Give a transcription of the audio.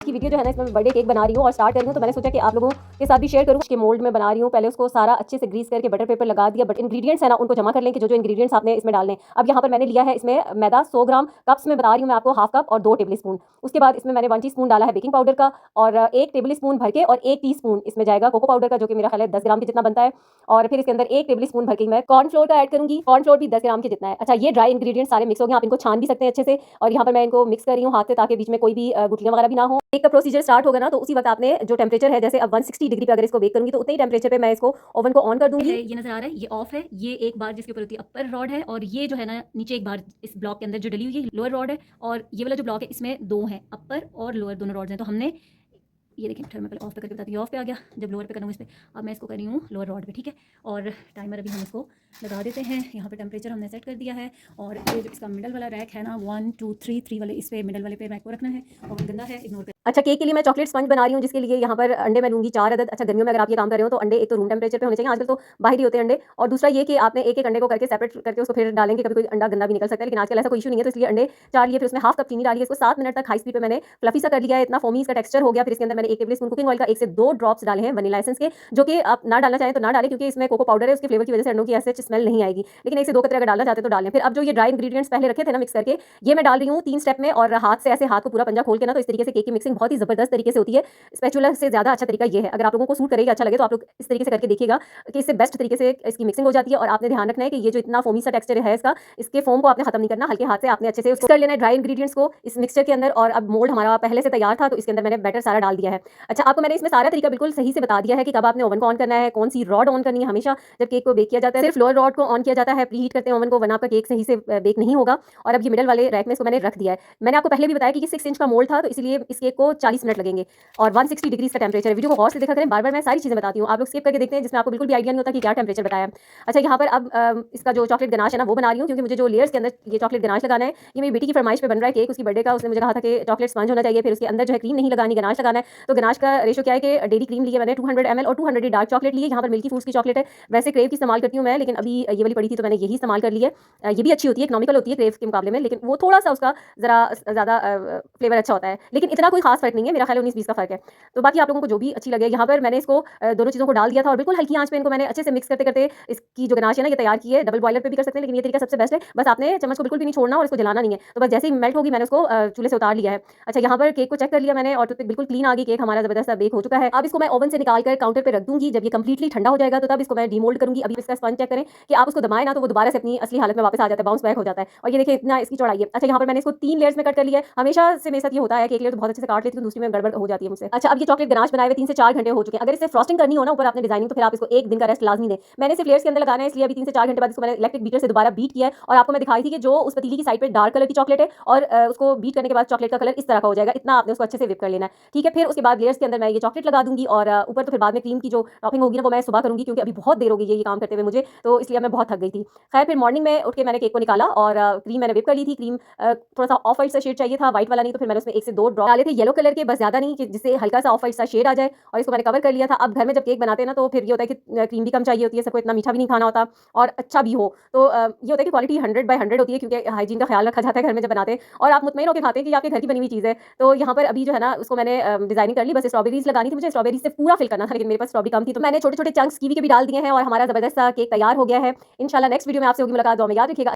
की वीडियो जो है ना इसमें मैं बर्थडे केक बना रही हूँ और स्टार्ट कर रही हूँ, तो मैंने सोचा कि आप लोगों के साथ भी शेयर करूँ। के मोल्ड में बना रही हूँ, पहले उसको सारा अच्छे से ग्रीस करके बटर पेपर लगा दिया, बट इंग्रीडिएंट्स है ना उनको जमा कर लें कि जो इंग्रीडिएंट्स आपने इसमें डालने। अब यहाँ पर मैंने लिया है इसमें मैदा 100 ग्राम, कप्स में बता रही हूँ मैं आपको, हाफ कप और 2 टेबल स्पून। उसके बाद इसमें मैंने 1 टीस्पून डाला है बेकिंग पाउडर का और 1 टेबल स्पून भर के, और 1 टीस्पून इसमें जाएगा कोको पाउडर का, जो कि मेरा ख्याल है 10 ग्राम के जितना बनता है। और फिर इसके अंदर 1 टेबल स्पून भर के मैं कॉर्नफ्लोर का ऐड करूंगी, कॉर्नफ्लोर भी 10 ग्राम के जितना है। अच्छा, ये ड्राई इंग्रीडिएंट्स सारे मिक्स हो गए, आप इनको छान भी सकते हैं अच्छे से। और यहाँ पर मैं इनको मिक्स कर रही हूँ हाथ से, ताकि बीच में कोई भी गुठलियां वगैरह भी ना हो। केक का प्रोसीजर स्टार्ट होगा ना, तो उसी वक्त आपने जो टेम्परेचर है, जैसे अब 160 डिग्री पे अगर इसको बेक करूंगी, तो उतने ही टेम्परेचर पे मैं इसको ओवन को ऑन कर दूंगी। ये नजर आ रहा है, ये ऑफ है, ये एक बार जिसके ऊपर होती है अपर रॉड है, और ये जो है ना नीचे एक बार इस ब्लॉक के अंदर जो डली हुई है लोअर रॉड है, और ये वाला जो ब्लॉक है इसमें 2 है, अपर और लोअर दोनों रॉड्स हैं। तो हमने ये देखें, मैं पहले ऑफ पे करके बताती हूँ, ऑफ पे आ गया, जब लोअर पे करूँगी इस पर। अब मैं इसको कर रही हूँ लोअर रॉड पे, ठीक है। और टाइमर अभी हम इसको लगा देते हैं। यहाँ पे टेम्परेचर हमने सेट कर दिया है, और ये जो इसका मिडल वाला रैक है ना, 1 2 3 वाले, इस पे मिडल वाले पे रैक को रखना है, और गंदा है, इग्नोर कर। अच्छा, केक के लिए मैं चॉकलेट स्पंज बना रही हूँ, जिसके लिए यहाँ पर अंडे मैं लूँगी 4 अदद। अच्छा, गर्मियों में अगर आप ये काम कर रहे हो तो अंडे एक तो रूम टेम्परेचर पे होने चाहिए, आजकल तो बाहर ही होते हैं अंडे। और दूसरा ये कि आपने एक एक अंडे को करके सेपरेट करके उसको फिर डालेंगे, कभी कोई अंडा गंदा भी निकल सकता है, लेकिन आजकल ऐसा कोई इशू नहीं है। तो इसलिए अंडे 4 लिए, फिर उसमें हाफ कप चीनी डाली है, इसको 7 मिनट तक हाई स्पीड पे मैंने फ्लफी सा कर लिया है, इतना फोमी इसका टेक्सचर हो गया। फिर इसके अंदर मैंने 1 टेबल स्पून कुकिंग ऑयल का 1 से 2 ड्रॉप्स डाले हैं वनीला एसेंस के, जो कि आप ना डालना चाहें तो ना डालें, क्योंकि इसमें कोको पाउडर है, उसके फ्लेवर की वजह से अंडों की ऐसे स्मेल नहीं आएगी। लेकिन 1 से 2 कतरे अगर डालना चाहते तो डालें। फिर अब जो ये ड्राई इंग्रीडिएंट्स पहले रखे थे ना मिक्स करके, ये मैं डाल रही हूँ 3 स्टेप में, और हाथ से ऐसे हाथ को पूरा पंजा खोल के ना, तो इस तरीके से केक की मिक्सिंग बहुत ही जबरदस्त तरीके से होती है। स्पैचुला से ज़्यादा अच्छा तरीका ये है। अगर आप लोगों को सूट करेगा, अच्छा लगे, तो आप लोग इस तरीके से करके देखिएगा कि इससे बेस्ट तरीके से इसकी मिक्सिंग हो जाती है। और आपने ध्यान रखना है कि ये जो इतना फोमी सा टेक्सचर है इसका, इसके फोम को आपने खत्म नहीं करना, हल्के हाथ से आपने अच्छे से उसको कर लेना है ड्राई इंग्रीडिएंट्स को इस मिक्सचर के अंदर। और अब मोल्ड हमारा पहले से तैयार था, तो इसके अंदर मैंने बैटर सारा डाल दिया है। अच्छा, आपको मैंने इसमें सारा तरीका बिल्कुल सही से बता दिया है कि कब आपने ओवन को ऑन करना है, कौन सी रॉड ऑन करनी है। हमेशा जब केक को बेक किया जाता है सिर्फ लोअर रॉड को ऑन किया जाता है, प्रीहीट करते हैं ओवन को, वरना आपका केक सही से बेक नहीं होगा। और अब ये मिडल वाले रैक में इसको मैंने रख दिया है। मैंने आपको पहले भी बताया कि ये 6 इंच का मोल्ड था, तो इसलिए इस केक को 40 मिनट लगेंगे, और 160 डिग्री का टेम्परेचर है। वीडियो को गौर से देखा करें, बार बार मैं सारी चीजें बताती हूँ, आप लोग स्किप करके देखते हैं, जिसमें आपको बिल्कुल भी आइडिया नहीं होता कि क्या टेम्परेचर बताया है। अच्छा, यहाँ पर अब इसका जो चॉकलेट गनाश है ना, वो बना रही हूँ, क्योंकि मुझे जो लेयर्स के अंदर ये चॉकलेट गनाश लगाना है, ये मेरी बेटी की फरमाइश पे बन रहा है केक, उसकी बर्थडे का। उसने मुझे कहा था कि चॉकलेट स्पंज होना चाहिए, फिर उसके अंदर जो है क्रीम नहीं लगानी, गनाश लगाना है। तो गनाश का रेशो क्या है कि डेयरी क्रीम ली है मैंने 200 ml, और 200 डार्क चॉकलेट ली है। यहाँ पर मिल्की फूड्स की चॉकलेट है, वैसे क्रेव की इस्तेमाल करती हूँ मैं, लेकिन अभी ये वाली पड़ी थी तो मैंने यही इस्तेमाल कर ली है। ये भी अच्छी होती है, इकोनॉमिकल होती है क्रेव के मुकाबले में, लेकिन वो थोड़ा सा उसका ज़रा ज़्यादा फ्लेवर अच्छा होता है, लेकिन इतना कोई खास फर्क नहीं है, मेरा ख्याल है 19-20 का फर्क है। तो बाकी आप लोगों को जो भी अच्छी लगे। यहाँ पर मैंने इसको दोनों चीज़ों को डाल दिया था, और बिल्कुल हल्की आंच पे इनको मैंने अच्छे से मिक्स करते करते इसकी जो गनाश है ना, ये तैयार की है। डबल बॉयलर पे भी कर सकते हैं, लेकिन ये तरीका सबसे बेस्ट है। बस आपने चम्मच को बिल्कुल भी नहीं छोड़ना और इसको जलाना नहीं है। तो बस जैसे ही मेल्ट होगी, मैंने उसको चूल्हे से उतार लिया है। अच्छा, यहाँ पर केक को चेक कर लिया मैंने, और टूथपिक बिल्कुल क्लीन आ गई, केक हमारा जबरदस्त बेक हो चुका है। अब इसको मैं ओवन से निकाल कर काउंटर पे रख दूंगी। जब ये कंप्लीटली ठंडा हो जाएगा, तो तब इसको मैं डीमोल्ड करूंगी। अभी इसका स्पंज चेक करें कि आप उसको दबाएं ना, तो वो दोबारा से अपनी असली हालत में वापस आ जाता है, बाउंस बैक हो जाता है। और ये देखिए इतना इसकी चौड़ाई है। अच्छा, यहाँ पर मैंने इसको 3 लेयर्स में कट कर लिया है। हमेशा से मेरे साथ ये होता है कि एक लेयर तो बहुत अच्छे से काट लेती हूँ, दूसरी में गड़बड़ हो जाती है मुझसे। अच्छा, अब ये चॉकलेट गनाश बनाए हुए 3 से 4 घंटे हो चुके हैं। अगर इसे फ्रॉस्टिंग करनी हो ना ऊपर आपने डिजाइनिंग, तो फिर आप इसको 1 दिन का रेस्ट लाजमी दें। मैंने सिर्फ लेयर्स के अंदर लगाना है, इसलिए अभी 3 से 4 घंटे बाद इसको मैंने इलेक्ट्रिक बीटर से दोबारा बीट किया है। और आपको मैं दिखाई थी कि जो उस पतीली की साइड पे डार्क कलर की चॉकलेट है, और उसको बीट करने के बाद चॉकलेट का कलर इस तरह का हो जाएगा। इतना आपने उसको अच्छे से विप कर लेना है, ठीक है। फिर उसके बाद लेयर्स के अंदर मैं ये चॉकलेट लगा दूंगी, और ऊपर तो फिर बाद में क्रीम की जो टॉपिंग होगी ना, वो मैं सुबह करूंगी, क्योंकि अभी बहुत देर हो गई है ये काम करते हुए मुझे, तो इसलिए मैं बहुत थक गई थी। खैर, फिर मॉर्निंग में उठ के मैंने केक को निकाला, और क्रीम मैंने विप कर ली थी। क्रीम थोड़ा सा ऑफ वाइट सा शेड चाहिए था, व्हाइट वाला नहीं, तो फिर मैंने उसमें 1 से 2 ड्रॉप डाले थे येलो कलर के, बस ज़्यादा नहीं, कि जिससे हल्का सा ऑफ वाइट सा शेड आ जाए। और इसको मैंने कवर कर लिया था। अब घर में जब केक बनाते हैं ना, तो फिर ये होता है कि क्रीम भी कम चाहिए होती है, सबको इतना मीठा भी नहीं खाना होता, और अच्छा भी हो। तो ये होता है कि क्वालिटी 100/100 होती है, क्योंकि हाइजीन का ख्याल रखा जाता है घर में जब बनाते हैं, और आप मुतमईन होकर खाते हैं कि आपके घर की बनी हुई चीज़ है। तो यहाँ पर अभी जो है ना, उसको मैंने डिजाइनिंग कर ली। बस स्ट्रॉबेरीज लगानी थी मुझे, स्ट्रॉबेरीज से पूरा फिल करना था, लेकिन मेरे पास स्ट्रॉबेरी कम थी, तो मैंने छोटे छोटे चंक्स कीवी के भी डाल दिए हैं, और हमारा जबरदस्त सा केक तैयार हो गया है। इंशाल्लाह नेक्स्ट वीडियो में आपसे होगी मुलाकात। दुआ में याद रखिएगा।